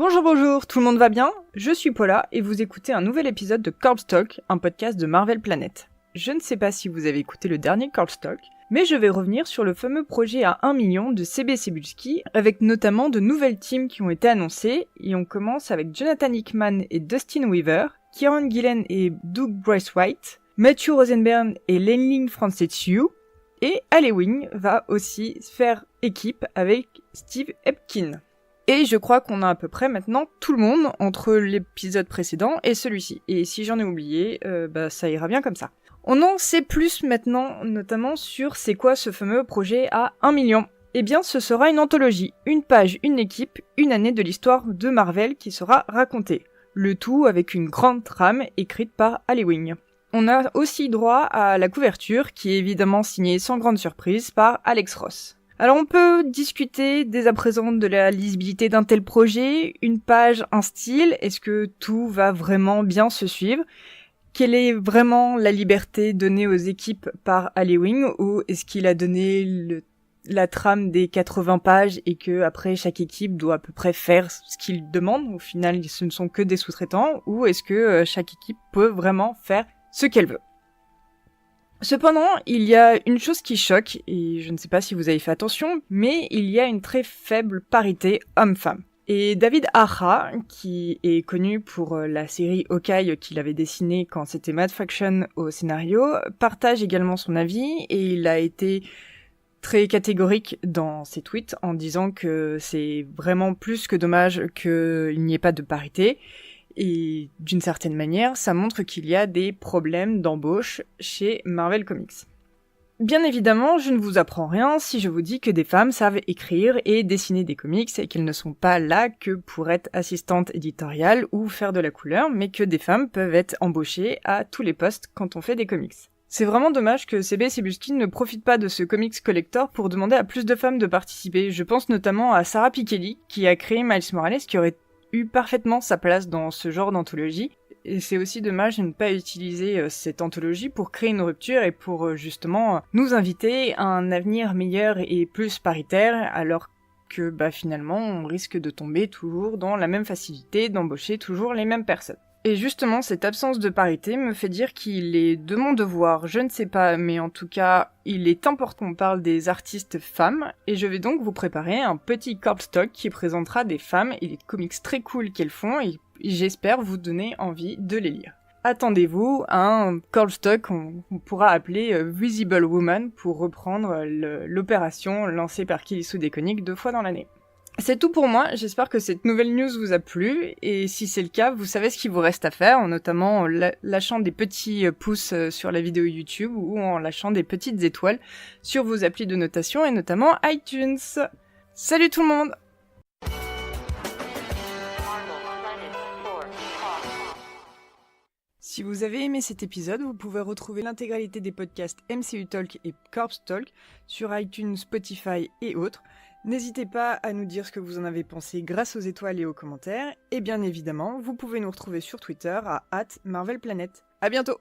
Bonjour, tout le monde va bien? Je suis Paula et vous écoutez un nouvel épisode de Corpse Talk, un podcast de Marvel Planet. Je ne sais pas si vous avez écouté le dernier Corpse Talk, mais je vais revenir sur le fameux projet à 1 million de CB Cebulski, avec notamment de nouvelles teams qui ont été annoncées, et on commence avec Jonathan Hickman et Dustin Weaver, Kieran Gillen et Doug Braithwaite, Matthew Rosenberg et Lenling Francis-Yu, et Halloween va aussi faire équipe avec Steve Epkin. Et je crois qu'on a à peu près maintenant tout le monde entre l'épisode précédent et celui-ci. Et si j'en ai oublié, ça ira bien comme ça. On en sait plus maintenant, notamment sur c'est quoi ce fameux projet à 1 million. Eh bien, ce sera une anthologie, une page, une équipe, une année de l'histoire de Marvel qui sera racontée. Le tout avec une grande trame écrite par Halloween. On a aussi droit à la couverture qui est évidemment signée sans grande surprise par Alex Ross. Alors on peut discuter dès à présent de la lisibilité d'un tel projet, une page, un style, est-ce que tout va vraiment bien se suivre? Quelle est vraiment la liberté donnée aux équipes par Halloween, ou est-ce qu'il a donné la trame des 80 pages et que après chaque équipe doit à peu près faire ce qu'il demande, au final ce ne sont que des sous-traitants, ou est-ce que chaque équipe peut vraiment faire ce qu'elle veut? Cependant, il y a une chose qui choque, et je ne sais pas si vous avez fait attention, mais il y a une très faible parité homme-femme. Et David Aja, qui est connu pour la série Hawkeye qu'il avait dessinée quand c'était Matt Fraction au scénario, partage également son avis, et il a été très catégorique dans ses tweets en disant que c'est vraiment plus que dommage qu'il n'y ait pas de parité. Et d'une certaine manière, ça montre qu'il y a des problèmes d'embauche chez Marvel Comics. Bien évidemment, je ne vous apprends rien si je vous dis que des femmes savent écrire et dessiner des comics et qu'elles ne sont pas là que pour être assistantes éditoriales ou faire de la couleur, mais que des femmes peuvent être embauchées à tous les postes quand on fait des comics. C'est vraiment dommage que CB Cebulski ne profite pas de ce comics collector pour demander à plus de femmes de participer. Je pense notamment à Sarah Pikeli, qui a créé Miles Morales, qui aurait eu parfaitement sa place dans ce genre d'anthologie, et c'est aussi dommage de ne pas utiliser cette anthologie pour créer une rupture et pour justement nous inviter à un avenir meilleur et plus paritaire, alors que finalement on risque de tomber toujours dans la même facilité d'embaucher toujours les mêmes personnes. Et justement, cette absence de parité me fait dire qu'il est de mon devoir, je ne sais pas, mais en tout cas, il est important qu'on parle des artistes femmes, et je vais donc vous préparer un petit Corpse Talk qui présentera des femmes et les comics très cool qu'elles font, et j'espère vous donner envie de les lire. Attendez-vous à un Corpse Talk qu'on pourra appeler Visible Woman pour reprendre l'opération lancée par Kilisou Deconic 2 fois dans l'année. C'est tout pour moi, j'espère que cette nouvelle news vous a plu, et si c'est le cas, vous savez ce qu'il vous reste à faire, notamment en lâchant des petits pouces sur la vidéo YouTube, ou en lâchant des petites étoiles sur vos applis de notation, et notamment iTunes. Salut tout le monde! Si vous avez aimé cet épisode, vous pouvez retrouver l'intégralité des podcasts MCU Talk et Corpse Talk sur iTunes, Spotify et autres. N'hésitez pas à nous dire ce que vous en avez pensé grâce aux étoiles et aux commentaires. Et bien évidemment, vous pouvez nous retrouver sur Twitter à @MarvelPlanet. À bientôt!